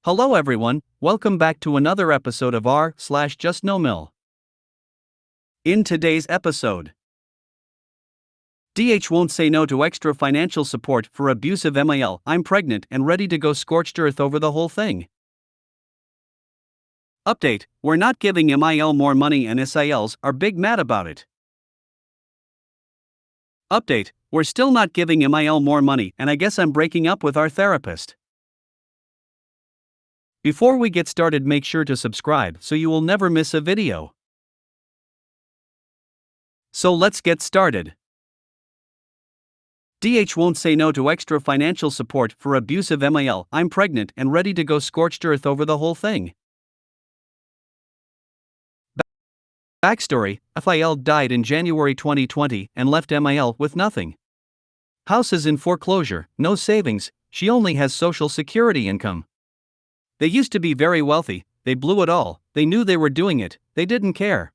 Hello everyone, welcome back to another episode of r/JustNoMil. In today's episode, DH won't say no to extra financial support for abusive MIL. I'm pregnant and ready to go scorched earth over the whole thing. Update, we're not giving MIL more money and SILs are big mad about it. Update, we're still not giving MIL more money and I guess I'm breaking up with our therapist. Before we get started, make sure to subscribe so you will never miss a video. So let's get started. DH won't say no to extra financial support for abusive MIL. I'm pregnant and ready to go scorched earth over the whole thing. Backstory, FIL died in January 2020 and left MIL with nothing. House is in foreclosure, no savings, she only has social security income. They used to be very wealthy, they blew it all, they knew they were doing it, they didn't care.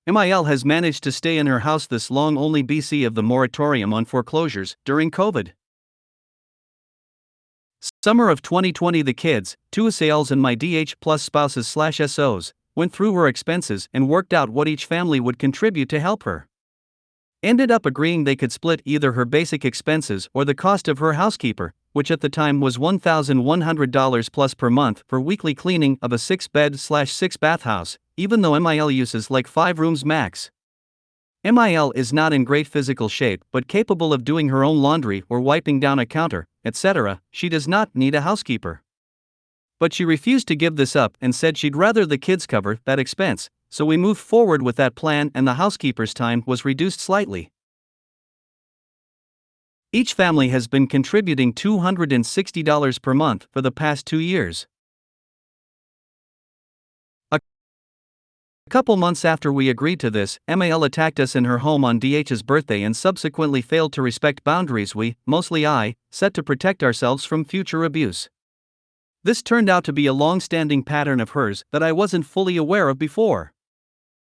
MIL has managed to stay in her house this long only BC of the moratorium on foreclosures during COVID. Summer of 2020, the kids, 2 SALs and my DH plus spouses/SOs, went through her expenses and worked out what each family would contribute to help her. Ended up agreeing they could split either her basic expenses or the cost of her housekeeper, which at the time was $1,100 plus per month for weekly cleaning of a 6-bed/6-bath house, even though MIL uses like 5 rooms max. MIL is not in great physical shape but capable of doing her own laundry or wiping down a counter, etc. She does not need a housekeeper. But she refused to give this up and said she'd rather the kids cover that expense, so we moved forward with that plan and the housekeeper's time was reduced slightly. Each family has been contributing $260 per month for the past 2 years. A couple months after we agreed to this, MIL attacked us in her home on DH's birthday and subsequently failed to respect boundaries mostly I, set to protect ourselves from future abuse. This turned out to be a long-standing pattern of hers that I wasn't fully aware of before.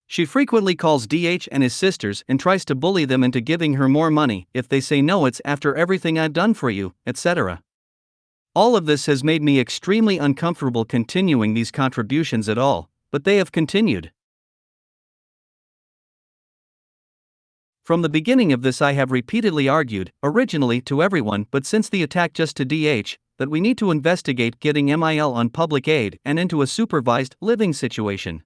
She frequently calls DH and his sisters and tries to bully them into giving her more money. If they say no, it's after everything I've done for you, etc. All of this has made me extremely uncomfortable continuing these contributions at all, but they have continued. From the beginning of this I have repeatedly argued, originally to everyone but since the attack just to DH, that we need to investigate getting MIL on public aid and into a supervised living situation.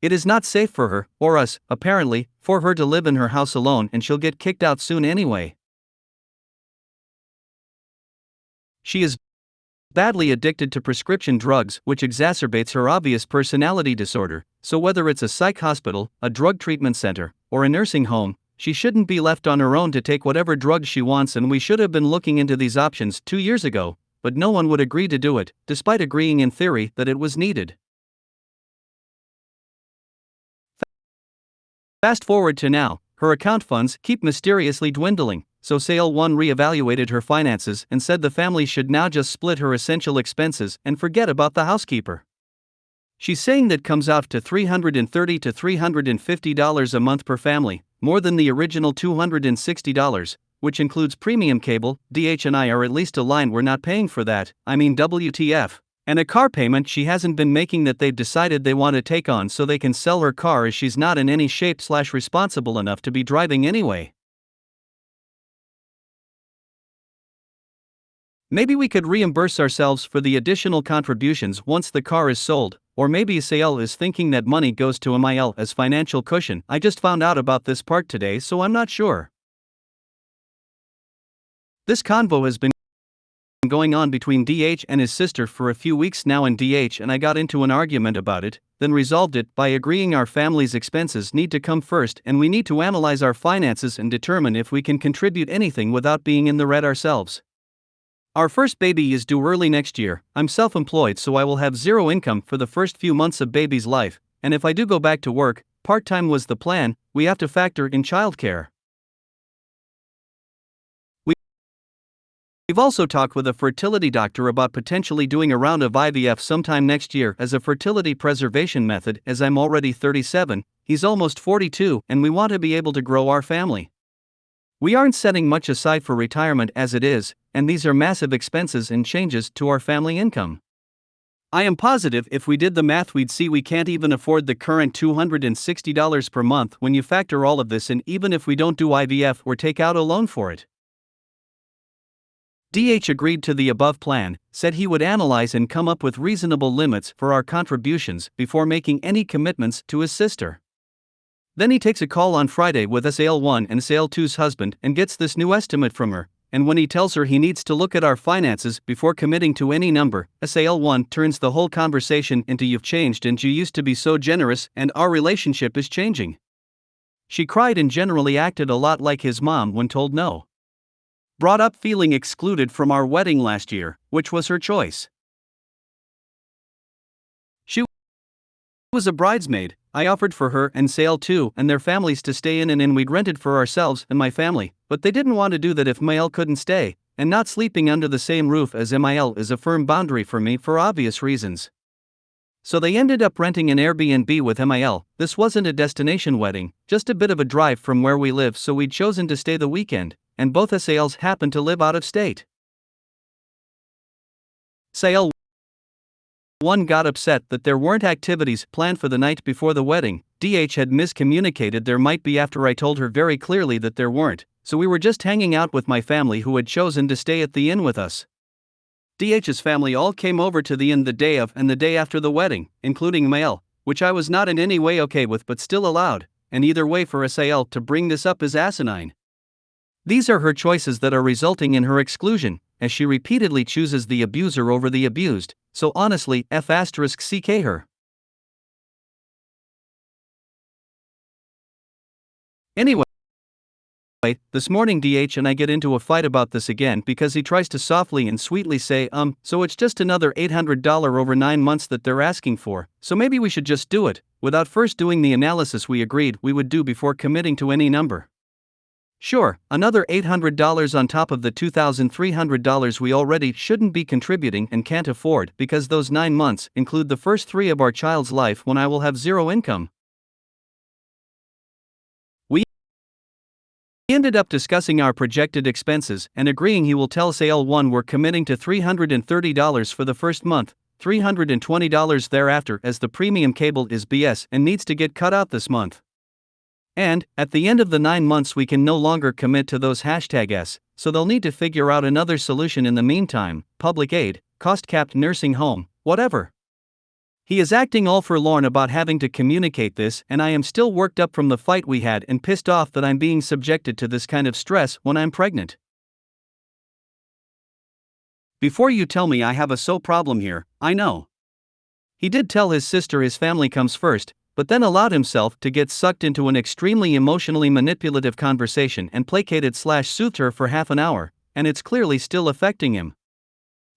It is not safe for her, or us, apparently, for her to live in her house alone and she'll get kicked out soon anyway. She is badly addicted to prescription drugs, which exacerbates her obvious personality disorder, so whether it's a psych hospital, a drug treatment center, or a nursing home, she shouldn't be left on her own to take whatever drugs she wants, and we should have been looking into these options 2 years ago, but no one would agree to do it, despite agreeing in theory that it was needed. Fast forward to now, her account funds keep mysteriously dwindling, so SAL 1 reevaluated her finances and said the family should now just split her essential expenses and forget about the housekeeper. She's saying that comes out to $330 to $350 a month per family, more than the original $260, which includes premium cable. DH and I are at least aligned, we're not paying for that, I mean WTF. And a car payment she hasn't been making that they've decided they want to take on so they can sell her car as she's not in any shape/responsible enough to be driving anyway. Maybe we could reimburse ourselves for the additional contributions once the car is sold, or maybe SAL is thinking that money goes to MIL as financial cushion. I just found out about this part today, so I'm not sure. This convo has been going on between DH and his sister for a few weeks now, and DH and I got into an argument about it, then resolved it by agreeing our family's expenses need to come first and we need to analyze our finances and determine if we can contribute anything without being in the red ourselves. Our first baby is due early next year. I'm self-employed, so I will have zero income for the first few months of baby's life, and if I do go back to work, part-time was the plan. We have to factor in childcare. We've also talked with a fertility doctor about potentially doing a round of IVF sometime next year as a fertility preservation method, as I'm already 37, he's almost 42, and we want to be able to grow our family. We aren't setting much aside for retirement as it is, and these are massive expenses and changes to our family income. I am positive if we did the math we'd see we can't even afford the current $260 per month when you factor all of this in, even if we don't do IVF or take out a loan for it. DH agreed to the above plan, said he would analyze and come up with reasonable limits for our contributions before making any commitments to his sister. Then he takes a call on Friday with SAL1 and SAL2's husband and gets this new estimate from her, and when he tells her he needs to look at our finances before committing to any number, SAL1 turns the whole conversation into "you've changed and you used to be so generous and our relationship is changing." She cried and generally acted a lot like his mom when told no. Brought up feeling excluded from our wedding last year, which was her choice. She was a bridesmaid. I offered for her and SAL2 and their families to stay in, and we'd rented for ourselves and my family, but they didn't want to do that if Mil couldn't stay, and not sleeping under the same roof as Mil is a firm boundary for me for obvious reasons. So they ended up renting an Airbnb with Mil. This wasn't a destination wedding, just a bit of a drive from where we live, so we'd chosen to stay the weekend, and both SALs happened to live out of state. SAL1 got upset that there weren't activities planned for the night before the wedding. DH had miscommunicated there might be after I told her very clearly that there weren't, so we were just hanging out with my family who had chosen to stay at the inn with us. DH's family all came over to the inn the day of and the day after the wedding, including Mil, which I was not in any way okay with but still allowed, and either way for SAL to bring this up is asinine. These are her choices that are resulting in her exclusion, as she repeatedly chooses the abuser over the abused, so honestly, F***ck her. Anyway, this morning DH and I get into a fight about this again because he tries to softly and sweetly say, so it's just another $800 over 9 months that they're asking for, so maybe we should just do it, without first doing the analysis we agreed we would do before committing to any number. Sure, another $800 on top of the $2,300 we already shouldn't be contributing and can't afford because those 9 months include the first 3 of our child's life when I will have zero income. We ended up discussing our projected expenses and agreeing he will tell SAL1 we're committing to $330 for the first month, $320 thereafter, as the premium cable is BS and needs to get cut out this month. And, at the end of the 9 months we can no longer commit to those #S, so they'll need to figure out another solution in the meantime, public aid, cost-capped nursing home, whatever. He is acting all forlorn about having to communicate this, and I am still worked up from the fight we had and pissed off that I'm being subjected to this kind of stress when I'm pregnant. Before you tell me I have a problem here, I know. He did tell his sister his family comes first, but then allowed himself to get sucked into an extremely emotionally manipulative conversation and placated/soothed her for half an hour, and it's clearly still affecting him.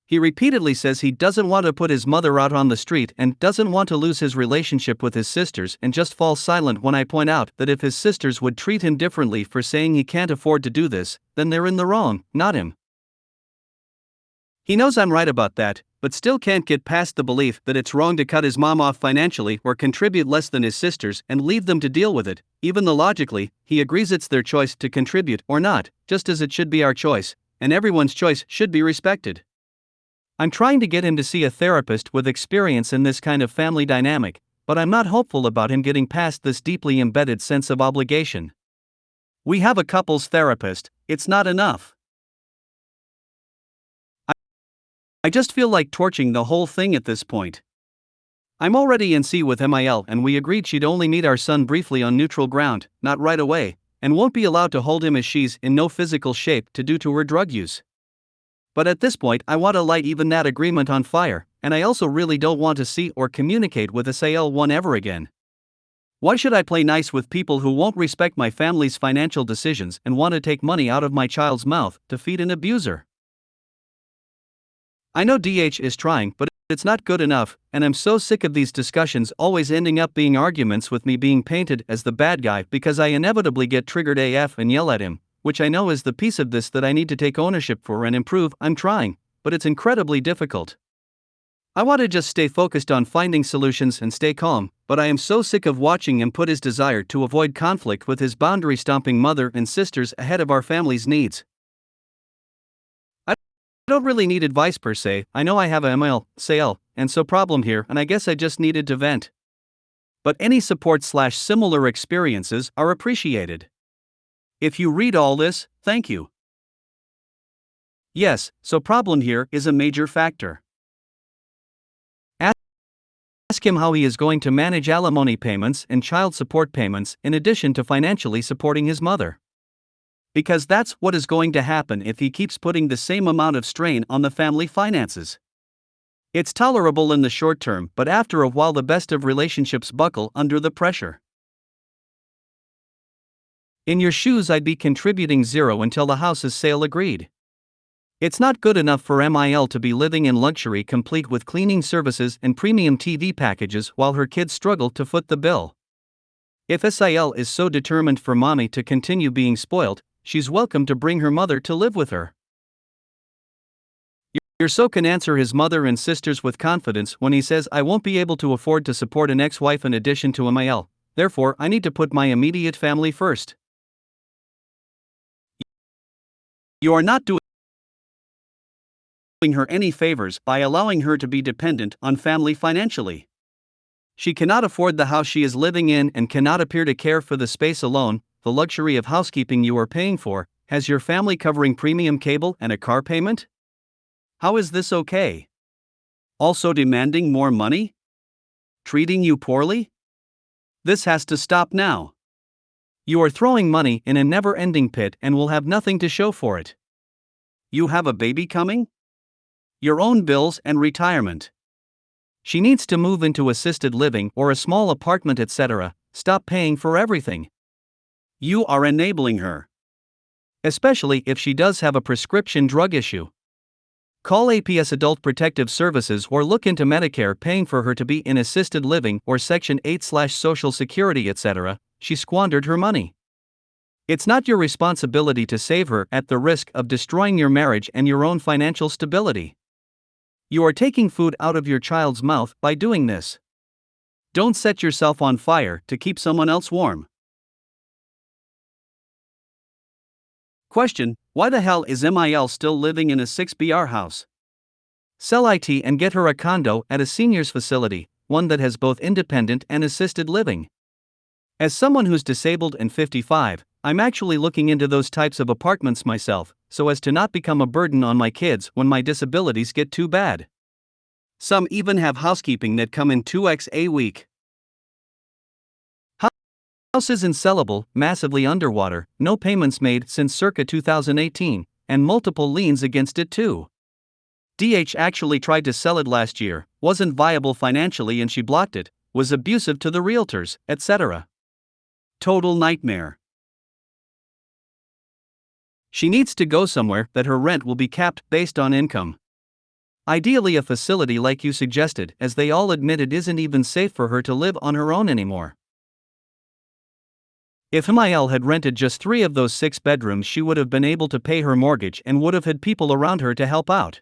He repeatedly says he doesn't want to put his mother out on the street and doesn't want to lose his relationship with his sisters, and just falls silent when I point out that if his sisters would treat him differently for saying he can't afford to do this, then they're in the wrong, not him. He knows I'm right about that, but still can't get past the belief that it's wrong to cut his mom off financially or contribute less than his sisters and leave them to deal with it, even though logically, he agrees it's their choice to contribute or not, just as it should be our choice, and everyone's choice should be respected. I'm trying to get him to see a therapist with experience in this kind of family dynamic, but I'm not hopeful about him getting past this deeply embedded sense of obligation. We have a couples therapist, it's not enough. I just feel like torching the whole thing at this point. I'm already in C with Mil, and we agreed she'd only meet our son briefly on neutral ground, not right away, and won't be allowed to hold him as she's in no physical shape to due to her drug use. But at this point I want to light even that agreement on fire, and I also really don't want to see or communicate with SAL1 ever again. Why should I play nice with people who won't respect my family's financial decisions and want to take money out of my child's mouth to feed an abuser? I know DH is trying, but it's not good enough, and I'm so sick of these discussions always ending up being arguments with me being painted as the bad guy because I inevitably get triggered AF and yell at him, which I know is the piece of this that I need to take ownership for and improve. I'm trying, but it's incredibly difficult. I want to just stay focused on finding solutions and stay calm, but I am so sick of watching him put his desire to avoid conflict with his boundary-stomping mother and sisters ahead of our family's needs. I don't really need advice per se. I know I have a ML, sale, and so problem here, and I guess I just needed to vent. But any support/similar experiences are appreciated. If you read all this, thank you. Yes, so problem here is a major factor. Ask him how he is going to manage alimony payments and child support payments in addition to financially supporting his mother. Because that's what is going to happen if he keeps putting the same amount of strain on the family finances. It's tolerable in the short term, but after a while the best of relationships buckle under the pressure. In your shoes I'd be contributing zero until the house is sale agreed. It's not good enough for MIL to be living in luxury complete with cleaning services and premium TV packages while her kids struggle to foot the bill. If SIL is so determined for mommy to continue being spoiled, she's welcome to bring her mother to live with her. Your so can answer his mother and sisters with confidence when he says I won't be able to afford to support an ex-wife in addition to MIL, therefore I need to put my immediate family first. You are not doing her any favors by allowing her to be dependent on family financially. She cannot afford the house she is living in and cannot appear to care for the space alone, the luxury of housekeeping you are paying for. Has your family covering premium cable and a car payment? How is this okay? Also demanding more money? Treating you poorly? This has to stop now. You are throwing money in a never-ending pit and will have nothing to show for it. You have a baby coming? Your own bills and retirement. She needs to move into assisted living or a small apartment, etc. Stop paying for everything. You are enabling her. Especially if she does have a prescription drug issue. Call APS Adult Protective Services or look into Medicare paying for her to be in assisted living or Section 8/Social Security, etc. She squandered her money. It's not your responsibility to save her at the risk of destroying your marriage and your own financial stability. You are taking food out of your child's mouth by doing this. Don't set yourself on fire to keep someone else warm. Question: why the hell is MIL still living in a 6BR house? Sell IT and get her a condo at a seniors facility, one that has both independent and assisted living. As someone who's disabled and 55, I'm actually looking into those types of apartments myself, so as to not become a burden on my kids when my disabilities get too bad. Some even have housekeeping that come in 2x a week. House is unsellable, massively underwater, no payments made since circa 2018, and multiple liens against it too. DH actually tried to sell it last year, wasn't viable financially and she blocked it, was abusive to the realtors, etc. Total nightmare. She needs to go somewhere that her rent will be capped based on income. Ideally a facility like you suggested, as they all admit it isn't even safe for her to live on her own anymore. If MIL had rented just 3 of those 6 bedrooms, she would have been able to pay her mortgage and would have had people around her to help out.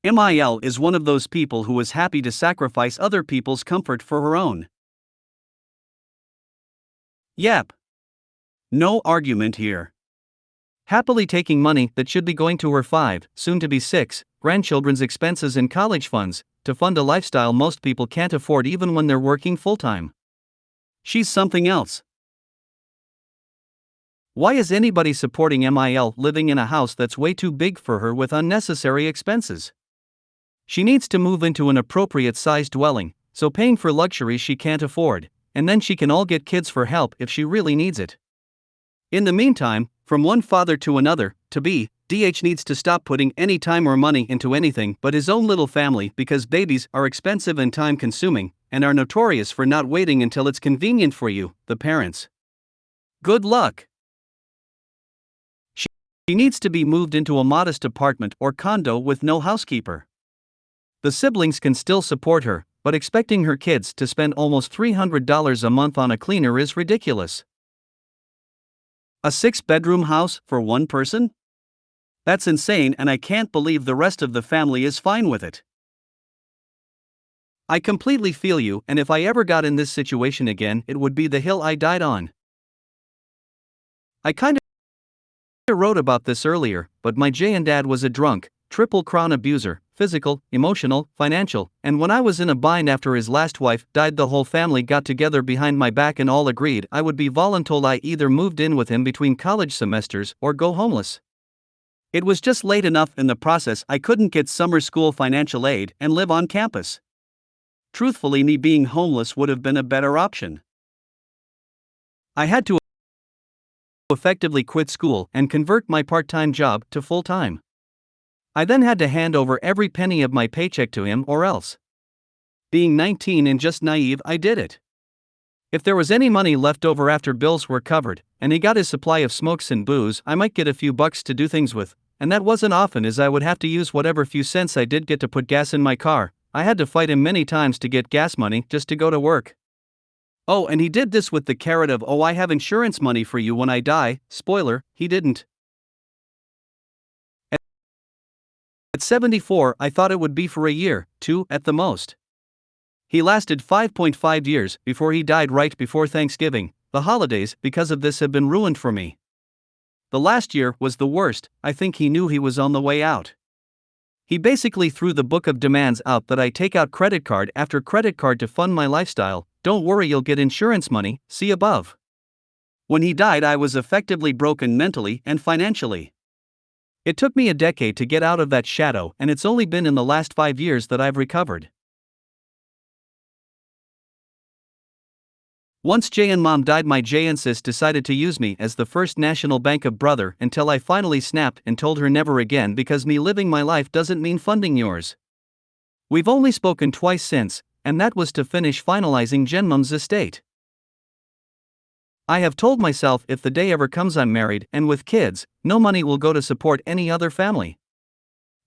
MIL is one of those people who is happy to sacrifice other people's comfort for her own. Yep. No argument here. Happily taking money that should be going to her 5, soon to be 6, grandchildren's expenses and college funds, to fund a lifestyle most people can't afford even when they're working full-time. She's something else. Why is anybody supporting MIL living in a house that's way too big for her with unnecessary expenses? She needs to move into an appropriate-sized dwelling, so paying for luxuries she can't afford, and then she can all get kids for help if she really needs it. In the meantime, from one father to another, DH needs to stop putting any time or money into anything but his own little family because babies are expensive and time-consuming, and are notorious for not waiting until it's convenient for you, the parents. Good luck. She needs to be moved into a modest apartment or condo with no housekeeper. The siblings can still support her, but expecting her kids to spend almost $300 a month on a cleaner is ridiculous. A 6-bedroom house for one person? That's insane, and I can't believe the rest of the family is fine with it. I completely feel you, and if I ever got in this situation again, it would be the hill I died on. I kind wrote about this earlier, but my dad was a drunk, triple crown abuser, physical, emotional, financial, and when I was in a bind after his last wife died, the whole family got together behind my back and all agreed I would be voluntold. I either moved in with him between college semesters or go homeless. It was just late enough in the process I couldn't get summer school financial aid and live on campus. Truthfully, me being homeless would have been a better option. I had to effectively quit school and convert my part-time job to full-time. I then had to hand over every penny of my paycheck to him or else. Being 19 and just naive, I did it. If there was any money left over after bills were covered, and he got his supply of smokes and booze, I might get a few bucks to do things with, and that wasn't often, as I would have to use whatever few cents I did get to put gas in my car. I had to fight him many times to get gas money just to go to work. Oh, and he did this with the carrot of, "Oh, I have insurance money for you when I die." Spoiler, he didn't. At 74, I thought it would be for a year, 2 at the most. He lasted 5.5 years before he died right before Thanksgiving. The holidays, because of this, have been ruined for me. The last year was the worst. I think he knew he was on the way out. He basically threw the book of demands out that I take out credit card after credit card to fund my lifestyle. "Don't worry, you'll get insurance money, see above." When he died, I was effectively broken mentally and financially. It took me a decade to get out of that shadow, and it's only been in the last 5 years that I've recovered. Once and Mom died, my and sis decided to use me as the First National Bank of brother until I finally snapped and told her never again, because me living my life doesn't mean funding yours. We've only spoken twice since, and that was to finish finalizing Mom's estate. I have told myself if the day ever comes I'm married and with kids, no money will go to support any other family.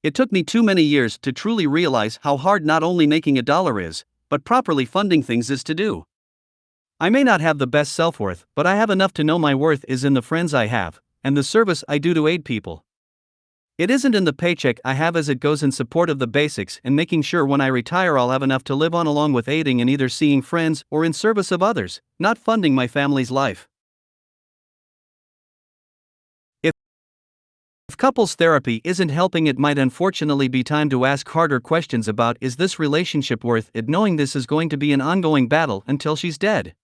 It took me too many years to truly realize how hard not only making a dollar is, but properly funding things is to do. I may not have the best self-worth, but I have enough to know my worth is in the friends I have, and the service I do to aid people. It isn't in the paycheck I have, as it goes in support of the basics and making sure when I retire I'll have enough to live on, along with aiding in either seeing friends or in service of others, not funding my family's life. If couples therapy isn't helping, it might unfortunately be time to ask harder questions about, is this relationship worth it, knowing this is going to be an ongoing battle until she's dead?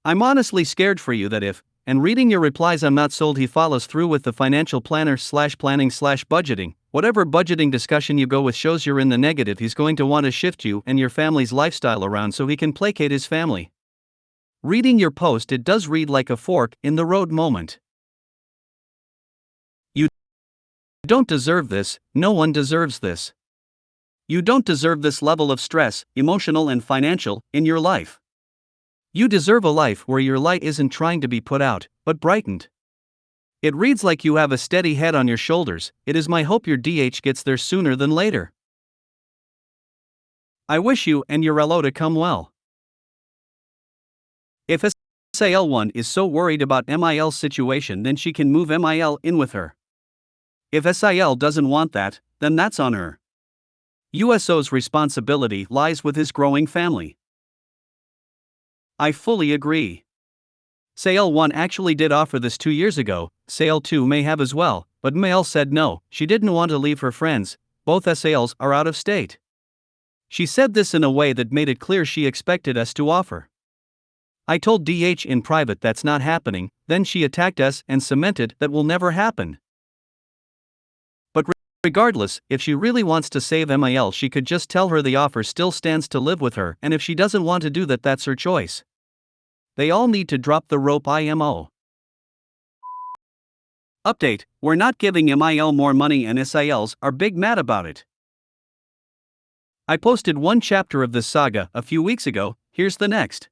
I'm honestly scared for you that if, and reading your replies, I'm not sold he follows through with the financial planner/planning/budgeting. Whatever budgeting discussion you go with shows you're in the negative. He's going to want to shift you and your family's lifestyle around so he can placate his family. Reading your post, it does read like a fork in the road moment. You don't deserve this. No one deserves this. You don't deserve this level of stress, emotional and financial, in your life. You deserve a life where your light isn't trying to be put out, but brightened. It reads like you have a steady head on your shoulders. It is my hope your DH gets there sooner than later. I wish you and your LO to come well. If SAL1 is so worried about MIL's situation, then she can move MIL in with her. If SIL doesn't want that, then that's on her. USO's responsibility lies with his growing family. I fully agree. SAL1 actually did offer this 2 years ago. SAL2 may have as well, but Mel said no. She didn't want to leave her friends. Both SALs are out of state. She said this in a way that made it clear she expected us to offer. I told DH in private that's not happening, then she attacked us and cemented that will never happen. But regardless, if she really wants to save MIL, she could just tell her the offer still stands to live with her, and if she doesn't want to do that, that's her choice. They all need to drop the rope. IMO. Update: we're not giving MIL more money and SILs are big mad about it. I posted one chapter of this saga a few weeks ago, here's the next.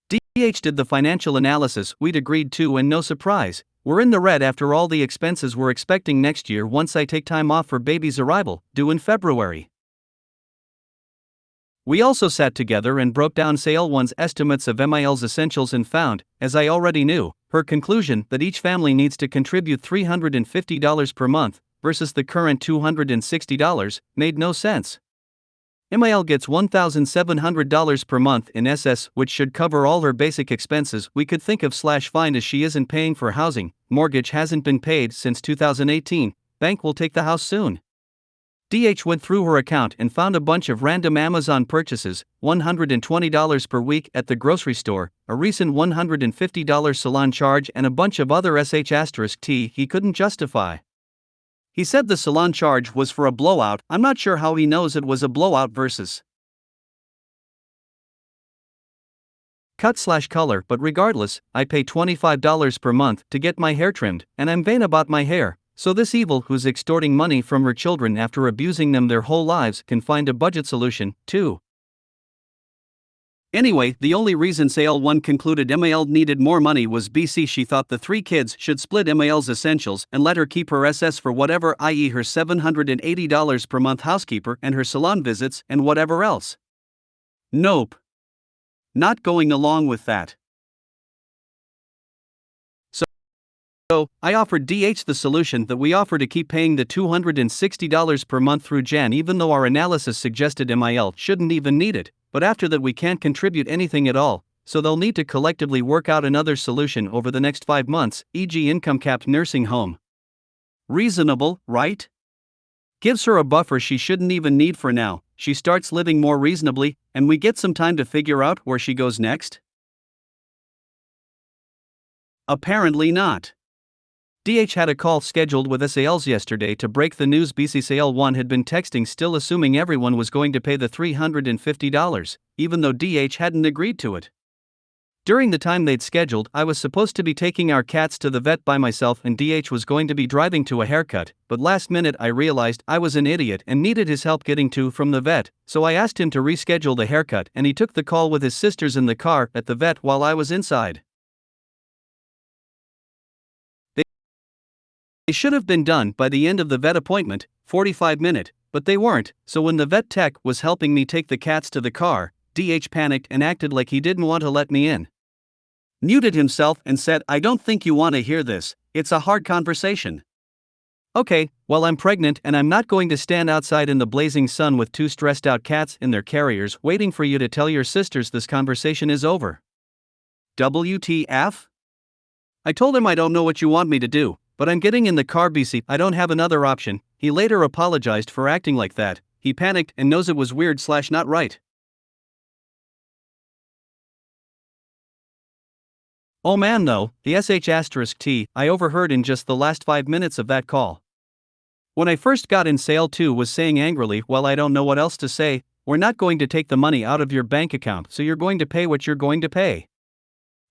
DH did the financial analysis we'd agreed to, and no surprise, we're in the red after all the expenses we're expecting next year once I take time off for baby's arrival, due in February. We also sat together and broke down SAL1's estimates of MIL's essentials and found, as I already knew, her conclusion that each family needs to contribute $350 per month versus the current $260 made no sense. MIL gets $1,700 per month in SS, which should cover all her basic expenses. We could think of / fine as she isn't paying for housing, mortgage hasn't been paid since 2018, bank will take the house soon. DH went through her account and found a bunch of random Amazon purchases, $120 per week at the grocery store, a recent $150 salon charge, and a bunch of other sh*t he couldn't justify. He said the salon charge was for a blowout. I'm not sure how he knows it was a blowout versus cut/color, but regardless, I pay $25 per month to get my hair trimmed, and I'm vain about my hair. So this evil who's extorting money from her children after abusing them their whole lives can find a budget solution, too. Anyway, the only reason SAIL1 concluded MIL needed more money was BC she thought the three kids should split MIL's essentials and let her keep her SS for whatever, i.e. her $780 per month housekeeper and her salon visits and whatever else. Nope. Not going along with that. So, I offered DH the solution that we offer to keep paying the $260 per month through Jan, even though our analysis suggested MIL shouldn't even need it, but after that we can't contribute anything at all, so they'll need to collectively work out another solution over the next 5 months, e.g. income-capped nursing home. Reasonable, right? Gives her a buffer she shouldn't even need for now, she starts living more reasonably, and we get some time to figure out where she goes next? Apparently not. DH had a call scheduled with SALs yesterday to break the news. BC SAL1 had been texting, still assuming everyone was going to pay the $350, even though DH hadn't agreed to it. During the time they'd scheduled, I was supposed to be taking our cats to the vet by myself and DH was going to be driving to a haircut, but last minute I realized I was an idiot and needed his help getting to from the vet, so I asked him to reschedule the haircut and he took the call with his sisters in the car at the vet while I was inside. They should have been done by the end of the vet appointment, 45-minute, but they weren't, so when the vet tech was helping me take the cats to the car, DH panicked and acted like he didn't want to let me in. Muted himself and said, "I don't think you want to hear this, it's a hard conversation." Okay, well I'm pregnant and I'm not going to stand outside in the blazing sun with 2 stressed out cats in their carriers waiting for you to tell your sisters this conversation is over. WTF? I told him I don't know what you want me to do, but I'm getting in the car BC, I don't have another option. He later apologized for acting like that, he panicked and knows it was weird / not right. Oh man though, the sh*t I overheard in just the last 5 minutes of that call. When I first got in, SAIL2 was saying angrily, "Well, I don't know what else to say, we're not going to take the money out of your bank account, so you're going to pay what you're going to pay."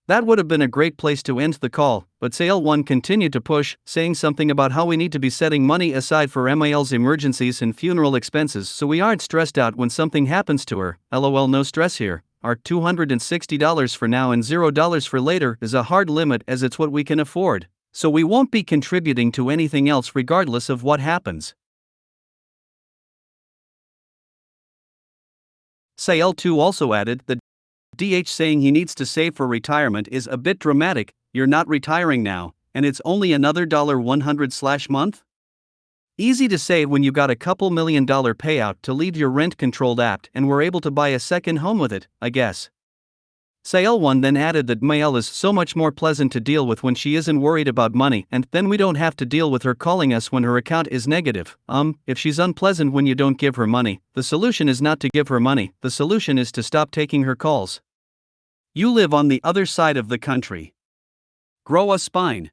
That would have been a great place to end the call, but SAIL1 continued to push, saying something about how we need to be setting money aside for MIL's emergencies and funeral expenses so we aren't stressed out when something happens to her. LOL, no stress here. Our $260 for now and $0 for later is a hard limit as it's what we can afford, so we won't be contributing to anything else regardless of what happens. SAIL2 also added that DH saying he needs to save for retirement is a bit dramatic. You're not retiring now, and it's only another $100 month? Easy to say when you got a couple $1 million payout to leave your rent-controlled apt and were able to buy a second home with it, I guess. SAIL1 then added that Mael is so much more pleasant to deal with when she isn't worried about money, and then we don't have to deal with her calling us when her account is negative. If she's unpleasant when you don't give her money, the solution is not to give her money, the solution is to stop taking her calls. You live on the other side of the country. Grow a spine.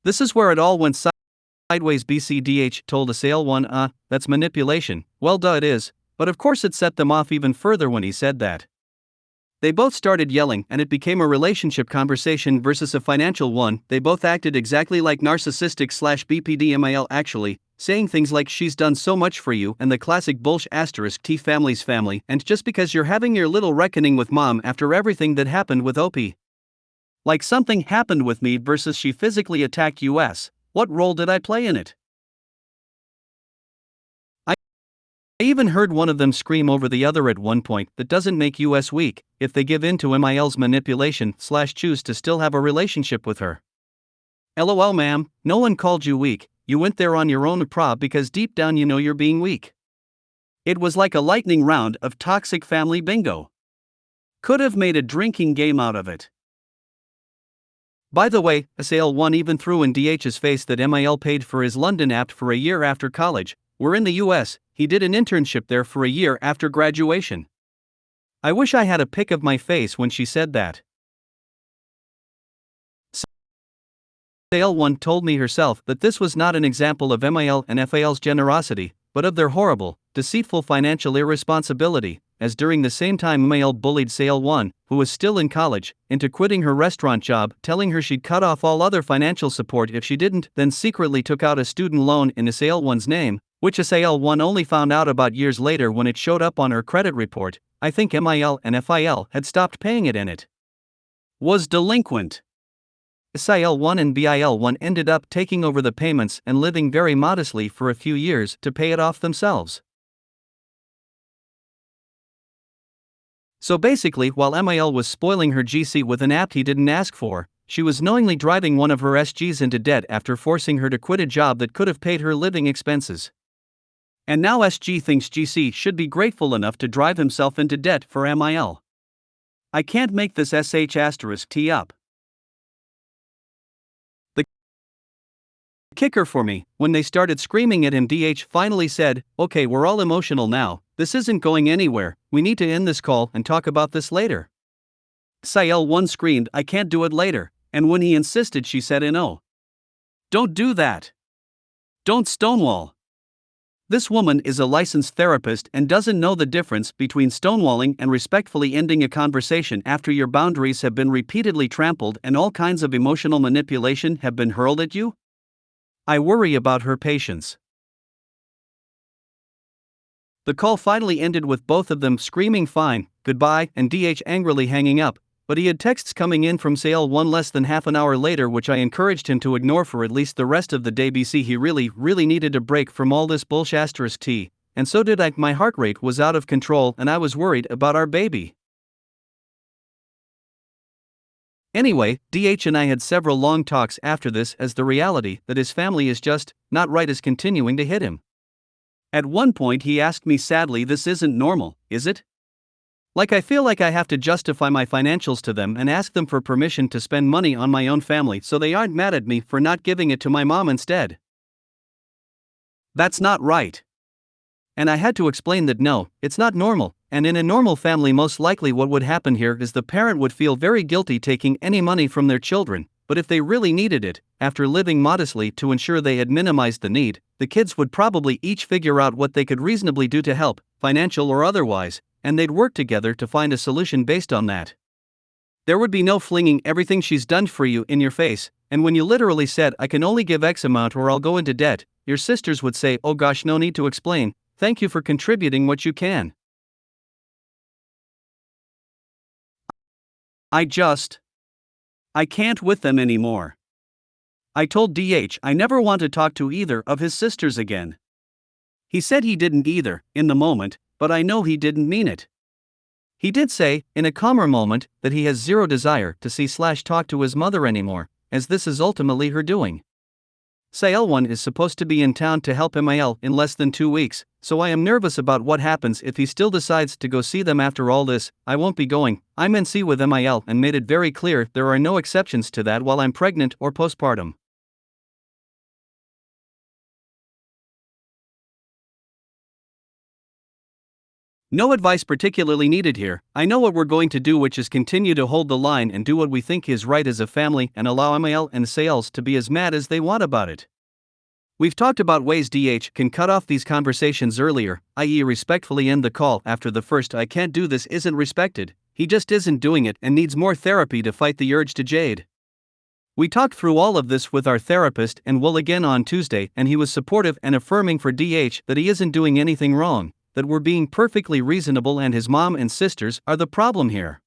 This is where it all went sideways. BCDH told SAIL1, that's manipulation. Well duh it is, but of course it set them off even further when he said that. They both started yelling and it became a relationship conversation versus a financial one. They both acted exactly like narcissistic /BPD-MIL actually, saying things like she's done so much for you and the classic *T family's family, and just because you're having your little reckoning with mom after everything that happened with OP. Like something happened with me versus she physically attacked us. What role did I play in it? I even heard one of them scream over the other at one point, that doesn't make us weak if they give in to MIL's manipulation / choose to still have a relationship with her. LOL ma'am, no one called you weak, you went there on your own because deep down you know you're being weak. It was like a lightning round of toxic family bingo. Could have made a drinking game out of it. By the way, SAL1 even threw in DH's face that MIL paid for his London apt for a year after college, where in the US, he did an internship there for a year after graduation. I wish I had a pic of my face when she said that. SAL1 told me herself that this was not an example of MIL and FAL's generosity, but of their horrible, deceitful financial irresponsibility, as during the same time MIL bullied SAL1, who was still in college, into quitting her restaurant job, telling her she'd cut off all other financial support if she didn't, then secretly took out a student loan in SAL1's name, which SAL1 only found out about years later when it showed up on her credit report. I think MIL and FIL had stopped paying it and it was delinquent. SIL1 and BIL1 ended up taking over the payments and living very modestly for a few years to pay it off themselves. So basically, while MIL was spoiling her GC with an app he didn't ask for, she was knowingly driving one of her SGs into debt after forcing her to quit a job that could have paid her living expenses. And now SG thinks GC should be grateful enough to drive himself into debt for MIL. I can't make this *T up. The kicker for me, when they started screaming at him, DH finally said, "Okay, we're all emotional now, this isn't going anywhere, we need to end this call and talk about this later." SIL1 screamed, "I can't do it later," and when he insisted she said no. Don't do that. Don't stonewall. This woman is a licensed therapist and doesn't know the difference between stonewalling and respectfully ending a conversation after your boundaries have been repeatedly trampled and all kinds of emotional manipulation have been hurled at you. I worry about her patience. The call finally ended with both of them screaming fine, goodbye, and DH angrily hanging up, but he had texts coming in from SAL1 less than half an hour later which I encouraged him to ignore for at least the rest of the day because he really needed a break from all this bullshit, and so did I. My heart rate was out of control and I was worried about our baby. Anyway, DH and I had several long talks after this as the reality that his family is just not right is continuing to hit him. At one point he asked me sadly, "This isn't normal, is it? Like I feel like I have to justify my financials to them and ask them for permission to spend money on my own family so they aren't mad at me for not giving it to my mom instead. That's not right." And I had to explain that no, it's not normal, and in a normal family most likely what would happen here is the parent would feel very guilty taking any money from their children, but if they really needed it, after living modestly to ensure they had minimized the need, the kids would probably each figure out what they could reasonably do to help, financial or otherwise, and they'd work together to find a solution based on that. There would be no flinging everything she's done for you in your face, and when you literally said, "I can only give X amount or I'll go into debt," your sisters would say, "Oh gosh, no need to explain, thank you for contributing what you can." I can't with them anymore. I told DH I never want to talk to either of his sisters again. He said he didn't either, in the moment, but I know he didn't mean it. He did say, in a calmer moment, that he has zero desire to see/talk to his mother anymore, as this is ultimately her doing. SAL1 is supposed to be in town to help MIL in less than 2 weeks, so I am nervous about what happens if he still decides to go see them after all this. I won't be going. I'm NC with MIL and made it very clear there are no exceptions to that while I'm pregnant or postpartum. No advice particularly needed here. I know what we're going to do, which is continue to hold the line and do what we think is right as a family and allow MIL and sales to be as mad as they want about it. We've talked about ways DH can cut off these conversations earlier, i.e. respectfully end the call after the first "I can't do this" isn't respected. He just isn't doing it and needs more therapy to fight the urge to jade. We talked through all of this with our therapist and will again on Tuesday, and he was supportive and affirming for DH that he isn't doing anything wrong, that we're being perfectly reasonable and his mom and sisters are the problem here.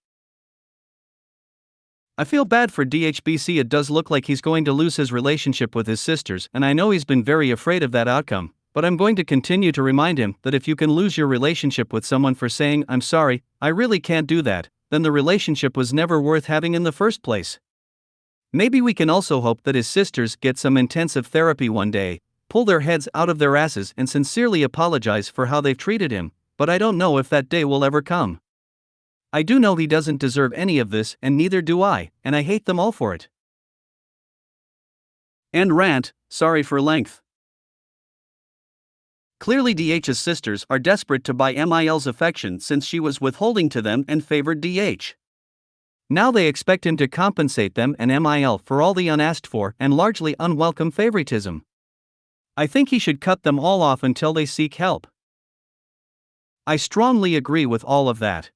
I feel bad for DHBC. It does look like he's going to lose his relationship with his sisters, and I know he's been very afraid of that outcome, but I'm going to continue to remind him that if you can lose your relationship with someone for saying, "I'm sorry, I really can't do that," then the relationship was never worth having in the first place. Maybe we can also hope that his sisters get some intensive therapy one day, pull their heads out of their asses and sincerely apologize for how they've treated him, but I don't know if that day will ever come. I do know he doesn't deserve any of this, and neither do I, and I hate them all for it. End rant. Sorry for length. Clearly DH's sisters are desperate to buy MIL's affection since she was withholding to them and favored DH. Now they expect him to compensate them and MIL for all the unasked for and largely unwelcome favoritism. I think he should cut them all off until they seek help. I strongly agree with all of that.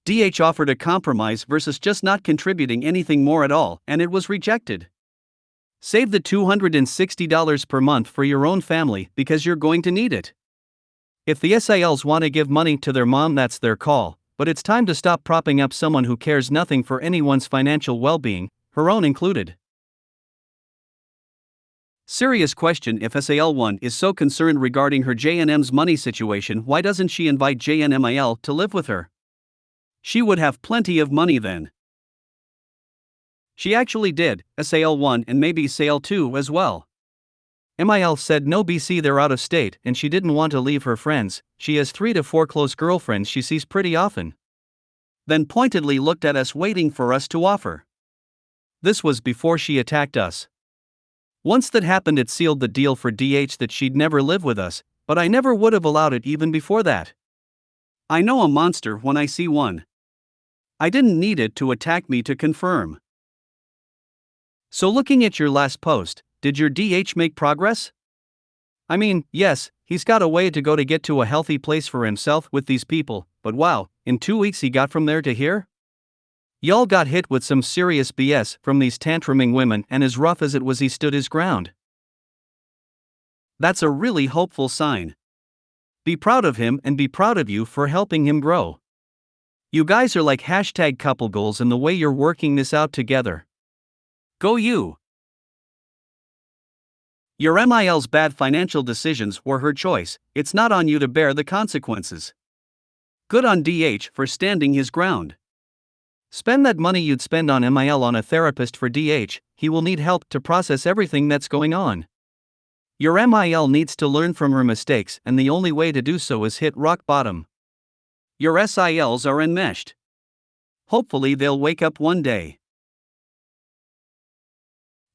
DH offered a compromise versus just not contributing anything more at all, and it was rejected. Save the $260 per month for your own family because you're going to need it. If the SILs want to give money to their mom, that's their call, but it's time to stop propping up someone who cares nothing for anyone's financial well-being, her own included. Serious question: if SIL1 is so concerned regarding her J&M's money situation, why doesn't she invite JNMIL to live with her? She would have plenty of money then. She actually did, SIL1 and maybe SIL2 as well. MIL said no BC, they're out of state, and she didn't want to leave her friends. She has 3 to 4 close girlfriends she sees pretty often. Then pointedly looked at us waiting for us to offer. This was before she attacked us. Once that happened, it sealed the deal for DH that she'd never live with us, but I never would have allowed it even before that. I know a monster when I see one. I didn't need it to attack me to confirm. So looking at your last post, did your DH make progress? I mean, yes, he's got a way to go to get to a healthy place for himself with these people, but wow, in 2 weeks he got from there to here? Y'all got hit with some serious BS from these tantruming women, and as rough as it was, he stood his ground. That's a really hopeful sign. Be proud of him and be proud of you for helping him grow. You guys are like #couple goals in the way you're working this out together. Go you! Your MIL's bad financial decisions were her choice, it's not on you to bear the consequences. Good on DH for standing his ground. Spend that money you'd spend on MIL on a therapist for DH, he will need help to process everything that's going on. Your MIL needs to learn from her mistakes, and the only way to do so is hit rock bottom. Your SILs are enmeshed. Hopefully they'll wake up one day.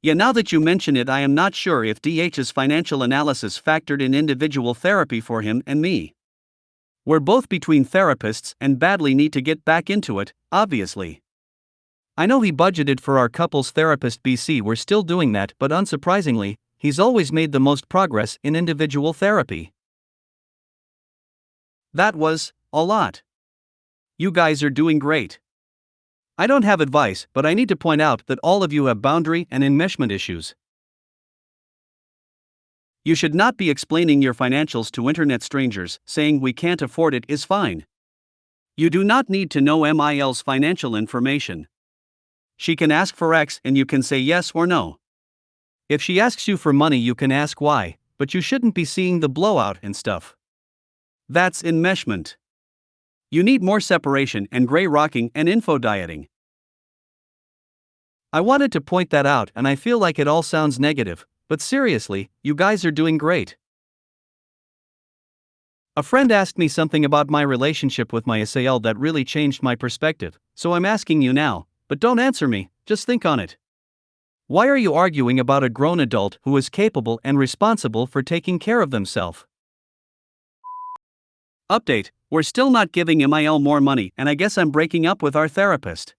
Yeah, now that you mention it, I am not sure if DH's financial analysis factored in individual therapy for him and me. We're both between therapists and badly need to get back into it, obviously. I know he budgeted for our couples therapist BC, we're still doing that, but unsurprisingly, he's always made the most progress in individual therapy. That was a lot. You guys are doing great. I don't have advice, but I need to point out that all of you have boundary and enmeshment issues. You should not be explaining your financials to internet strangers. Saying we can't afford it is fine. You do not need to know MIL's financial information. She can ask for X and you can say yes or no. If she asks you for money, you can ask why, but you shouldn't be seeing the blowout and stuff. That's enmeshment. You need more separation and gray rocking and info dieting. I wanted to point that out, and I feel like it all sounds negative, but seriously, you guys are doing great. A friend asked me something about my relationship with my SIL that really changed my perspective, so I'm asking you now, but don't answer me, just think on it. Why are you arguing about a grown adult who is capable and responsible for taking care of themselves? Update: we're still not giving MIL more money, and I guess I'm breaking up with our therapist.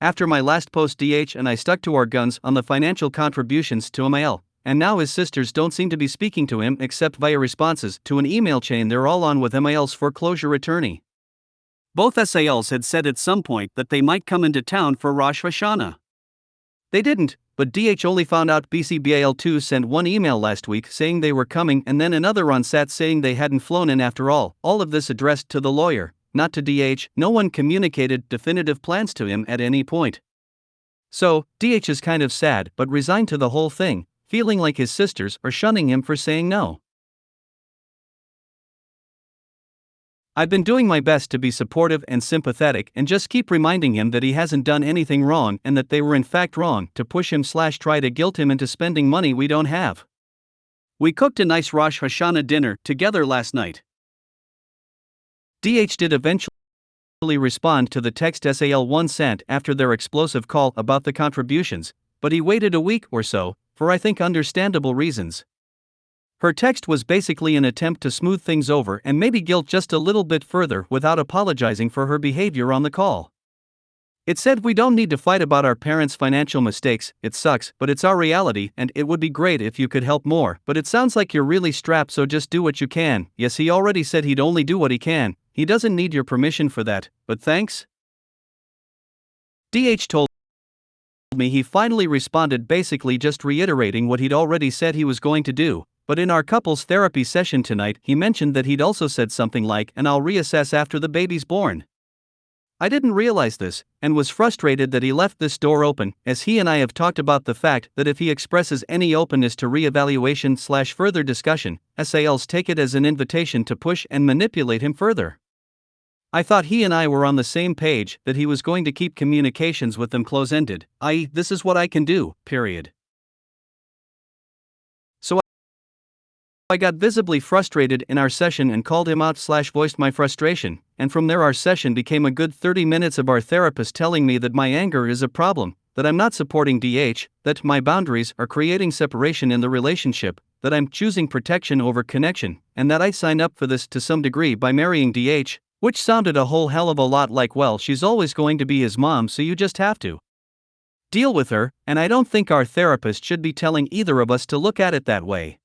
After my last post, DH and I stuck to our guns on the financial contributions to MIL, and now his sisters don't seem to be speaking to him except via responses to an email chain they're all on with MIL's foreclosure attorney. Both SILs had said at some point that they might come into town for Rosh Hashanah. They didn't, but DH only found out BCBAL2 sent one email last week saying they were coming and then another on Sat saying they hadn't flown in after all of this addressed to the lawyer, not to DH. No one communicated definitive plans to him at any point. So, DH is kind of sad but resigned to the whole thing, feeling like his sisters are shunning him for saying no. I've been doing my best to be supportive and sympathetic and just keep reminding him that he hasn't done anything wrong and that they were in fact wrong to push him / try to guilt him into spending money we don't have. We cooked a nice Rosh Hashanah dinner together last night. DH did eventually respond to the text SAL1 sent after their explosive call about the contributions, but he waited a week or so, for I think understandable reasons. Her text was basically an attempt to smooth things over and maybe guilt just a little bit further without apologizing for her behavior on the call. It said, "We don't need to fight about our parents' financial mistakes, it sucks, but it's our reality and it would be great if you could help more, but it sounds like you're really strapped, so just do what you can." Yes, he already said he'd only do what he can, he doesn't need your permission for that, but thanks. DH told me he finally responded, basically just reiterating what he'd already said he was going to do. But in our couples therapy session tonight, he mentioned that he'd also said something like, "And I'll reassess after the baby's born." I didn't realize this, and was frustrated that he left this door open, as he and I have talked about the fact that if he expresses any openness to reevaluation / further discussion, SALs take it as an invitation to push and manipulate him further. I thought he and I were on the same page, that he was going to keep communications with them close-ended, i.e., this is what I can do, period. I got visibly frustrated in our session and called him out / voiced my frustration, and from there our session became a good 30 minutes of our therapist telling me that my anger is a problem, that I'm not supporting DH, that my boundaries are creating separation in the relationship, that I'm choosing protection over connection, and that I signed up for this to some degree by marrying DH, which sounded a whole hell of a lot like, well, she's always going to be his mom, so you just have to deal with her, and I don't think our therapist should be telling either of us to look at it that way.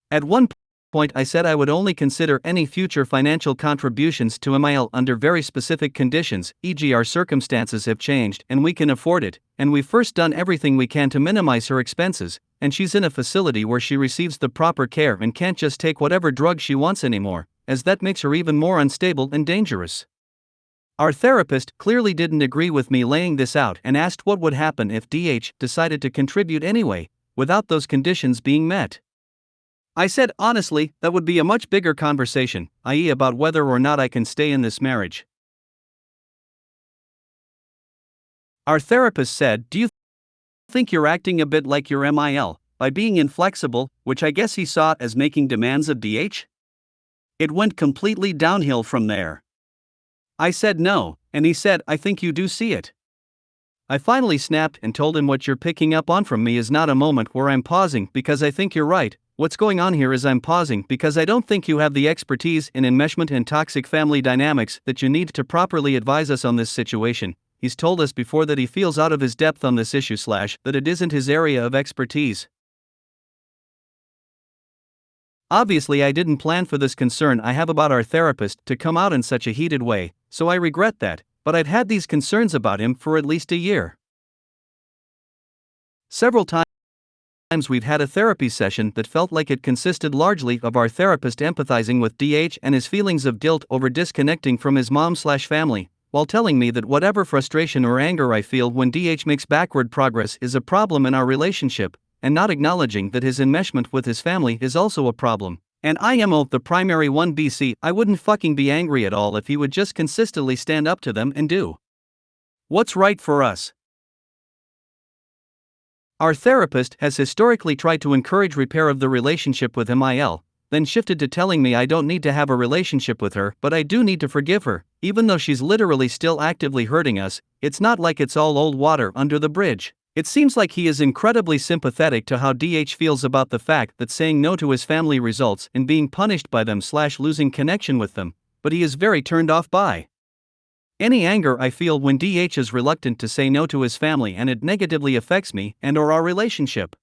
At one point I said I would only consider any future financial contributions to MIL under very specific conditions, e.g. our circumstances have changed and we can afford it, and we've first done everything we can to minimize her expenses, and she's in a facility where she receives the proper care and can't just take whatever drug she wants anymore, as that makes her even more unstable and dangerous. Our therapist clearly didn't agree with me laying this out and asked what would happen if DH decided to contribute anyway, without those conditions being met. I said, honestly, that would be a much bigger conversation, i.e. about whether or not I can stay in this marriage. Our therapist said, "Do you think you're acting a bit like your MIL, by being inflexible," which I guess he saw as making demands of DH? It went completely downhill from there. I said no, and he said, "I think you do see it." I finally snapped and told him, "What you're picking up on from me is not a moment where I'm pausing because I think you're right. What's going on here is I'm pausing because I don't think you have the expertise in enmeshment and toxic family dynamics that you need to properly advise us on this situation." He's told us before that he feels out of his depth on this issue / that it isn't his area of expertise. Obviously, I didn't plan for this concern I have about our therapist to come out in such a heated way, so I regret that, but I'd had these concerns about him for at least a year. Several times we've had a therapy session that felt like it consisted largely of our therapist empathizing with DH and his feelings of guilt over disconnecting from his mom / family, while telling me that whatever frustration or anger I feel when DH makes backward progress is a problem in our relationship, and not acknowledging that his enmeshment with his family is also a problem. And IMO the primary one BC, I wouldn't fucking be angry at all if he would just consistently stand up to them and do what's right for us. Our therapist has historically tried to encourage repair of the relationship with MIL, then shifted to telling me I don't need to have a relationship with her, but I do need to forgive her, even though she's literally still actively hurting us. It's not like it's all old water under the bridge. It seems like he is incredibly sympathetic to how DH feels about the fact that saying no to his family results in being punished by them / losing connection with them, but he is very turned off by any anger I feel when DH is reluctant to say no to his family, and it negatively affects me and/or our relationship.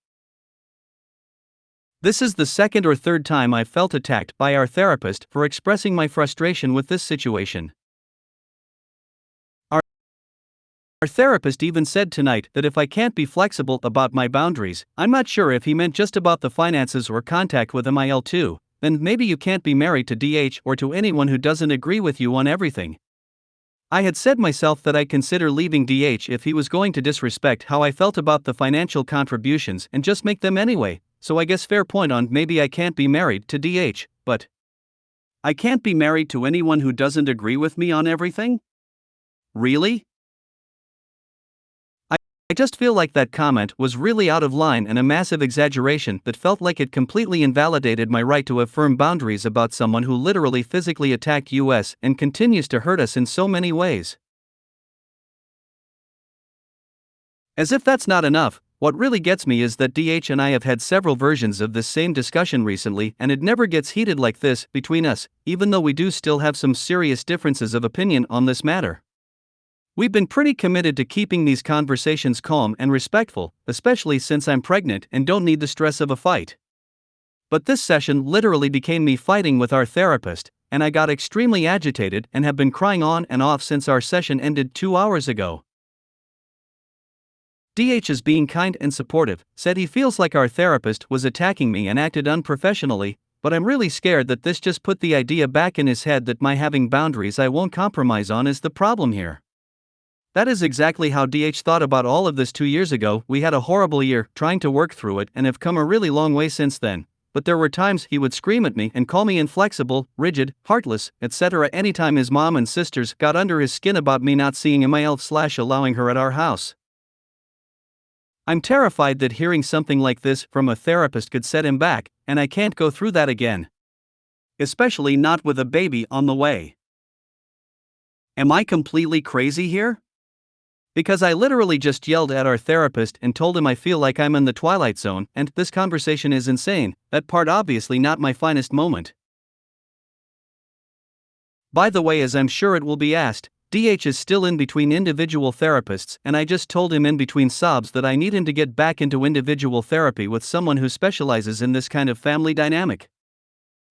This is the second or third time I've felt attacked by our therapist for expressing my frustration with this situation. Our therapist even said tonight that if I can't be flexible about my boundaries, I'm not sure if he meant just about the finances or contact with MIL too, then maybe you can't be married to DH or to anyone who doesn't agree with you on everything. I had said myself that I'd consider leaving DH if he was going to disrespect how I felt about the financial contributions and just make them anyway, so I guess fair point on maybe I can't be married to DH, but I can't be married to anyone who doesn't agree with me on everything? Really? I just feel like that comment was really out of line and a massive exaggeration that felt like it completely invalidated my right to have firm boundaries about someone who literally physically attacked us and continues to hurt us in so many ways. As if that's not enough, what really gets me is that DH and I have had several versions of this same discussion recently, and it never gets heated like this between us, even though we do still have some serious differences of opinion on this matter. We've been pretty committed to keeping these conversations calm and respectful, especially since I'm pregnant and don't need the stress of a fight. But this session literally became me fighting with our therapist, and I got extremely agitated and have been crying on and off since our session ended 2 hours ago. DH is being kind and supportive, said he feels like our therapist was attacking me and acted unprofessionally, but I'm really scared that this just put the idea back in his head that my having boundaries I won't compromise on is the problem here. That is exactly how DH thought about all of this 2 years ago. We had a horrible year trying to work through it and have come a really long way since then, but there were times he would scream at me and call me inflexible, rigid, heartless, etc. anytime his mom and sisters got under his skin about me not seeing mildlynomil/allowing her at our house. I'm terrified that hearing something like this from a therapist could set him back, and I can't go through that again. Especially not with a baby on the way. Am I completely crazy here? Because I literally just yelled at our therapist and told him I feel like I'm in the twilight zone and this conversation is insane. That part obviously not my finest moment. By the way, as I'm sure it will be asked, DH is still in between individual therapists, and I just told him in between sobs that I need him to get back into individual therapy with someone who specializes in this kind of family dynamic.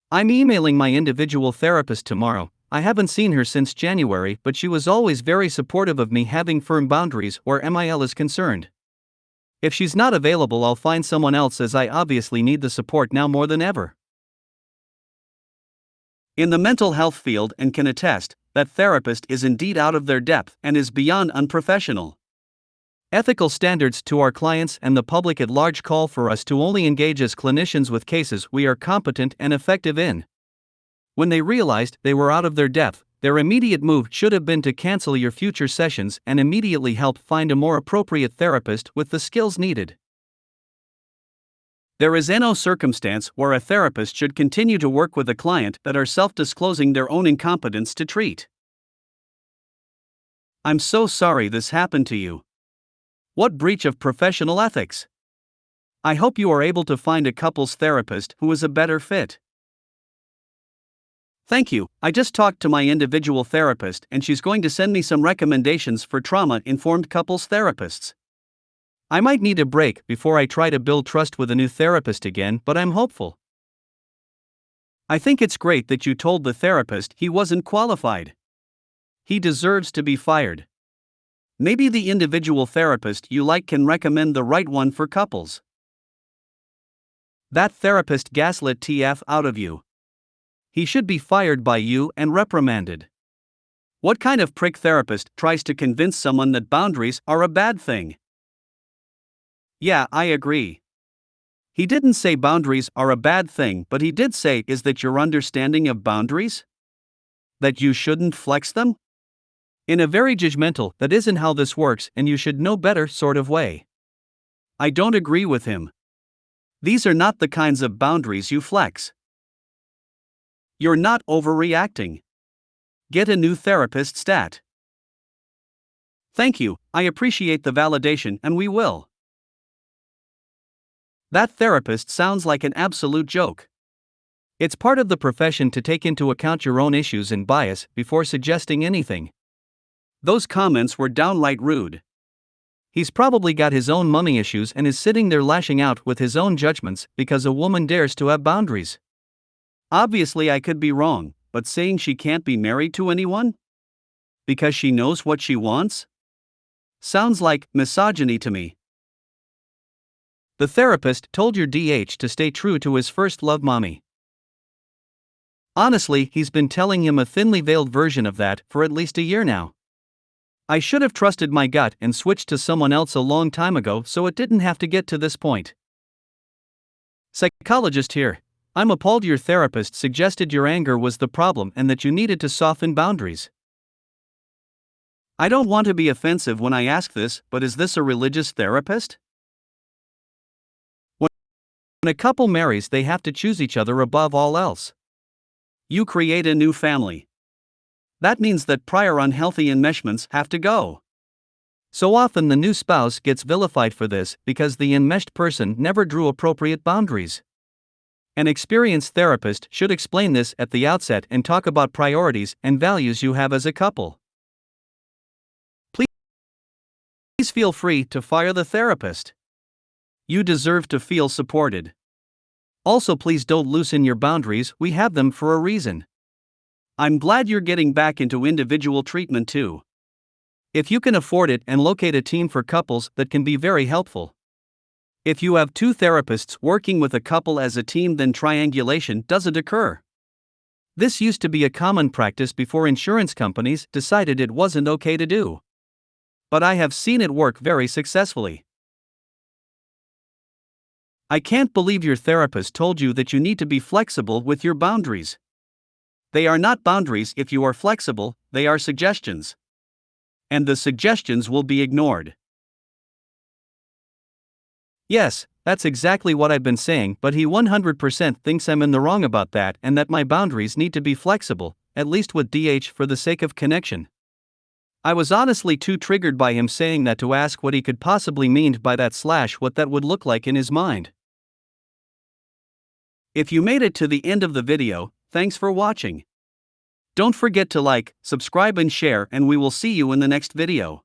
I'm emailing my individual therapist tomorrow. I haven't seen her since January, but she was always very supportive of me having firm boundaries where MIL is concerned. If she's not available, I'll find someone else, as I obviously need the support now more than ever. In the mental health field, and can attest, that therapist is indeed out of their depth and is beyond unprofessional. Ethical standards to our clients and the public at large call for us to only engage as clinicians with cases we are competent and effective in. When they realized they were out of their depth, their immediate move should have been to cancel your future sessions and immediately help find a more appropriate therapist with the skills needed. There is no circumstance where a therapist should continue to work with a client that are self-disclosing their own incompetence to treat. I'm so sorry this happened to you. What breach of professional ethics! I hope you are able to find a couples therapist who is a better fit. Thank you. I just talked to my individual therapist and she's going to send me some recommendations for trauma-informed couples therapists. I might need a break before I try to build trust with a new therapist again, but I'm hopeful. I think it's great that you told the therapist he wasn't qualified. He deserves to be fired. Maybe the individual therapist you like can recommend the right one for couples. That therapist gaslit TF out of you. He should be fired by you and reprimanded. What kind of prick therapist tries to convince someone that boundaries are a bad thing? Yeah, I agree. He didn't say boundaries are a bad thing, but he did say, is that your understanding of boundaries? That you shouldn't flex them? In a very judgmental, that isn't how this works and you should know better sort of way. I don't agree with him. These are not the kinds of boundaries you flex. You're not overreacting. Get a new therapist stat. Thank you, I appreciate the validation and we will. That therapist sounds like an absolute joke. It's part of the profession to take into account your own issues and bias before suggesting anything. Those comments were downright rude. He's probably got his own mommy issues and is sitting there lashing out with his own judgments because a woman dares to have boundaries. Obviously, I could be wrong, but saying she can't be married to anyone? Because she knows what she wants? Sounds like misogyny to me. The therapist told your DH to stay true to his first love, mommy. Honestly, he's been telling him a thinly veiled version of that for at least a year now. I should have trusted my gut and switched to someone else a long time ago so it didn't have to get to this point. Psychologist here. I'm appalled your therapist suggested your anger was the problem and that you needed to soften boundaries. I don't want to be offensive when I ask this, but is this a religious therapist? When a couple marries, they have to choose each other above all else. You create a new family. That means that prior unhealthy enmeshments have to go. So often the new spouse gets vilified for this because the enmeshed person never drew appropriate boundaries. An experienced therapist should explain this at the outset and talk about priorities and values you have as a couple. Please feel free to fire the therapist. You deserve to feel supported. Also, please don't loosen your boundaries, we have them for a reason. I'm glad you're getting back into individual treatment too. If you can afford it, and locate a team for couples, that can be very helpful. If you have two therapists working with a couple as a team, then triangulation doesn't occur. This used to be a common practice before insurance companies decided it wasn't okay to do. But I have seen it work very successfully. I can't believe your therapist told you that you need to be flexible with your boundaries. They are not boundaries if you are flexible, they are suggestions. And the suggestions will be ignored. Yes, that's exactly what I've been saying, but he 100% thinks I'm in the wrong about that and that my boundaries need to be flexible, at least with DH, for the sake of connection. I was honestly too triggered by him saying that to ask what he could possibly mean by that / what that would look like in his mind. If you made it to the end of the video, thanks for watching. Don't forget to like, subscribe and share, and we will see you in the next video.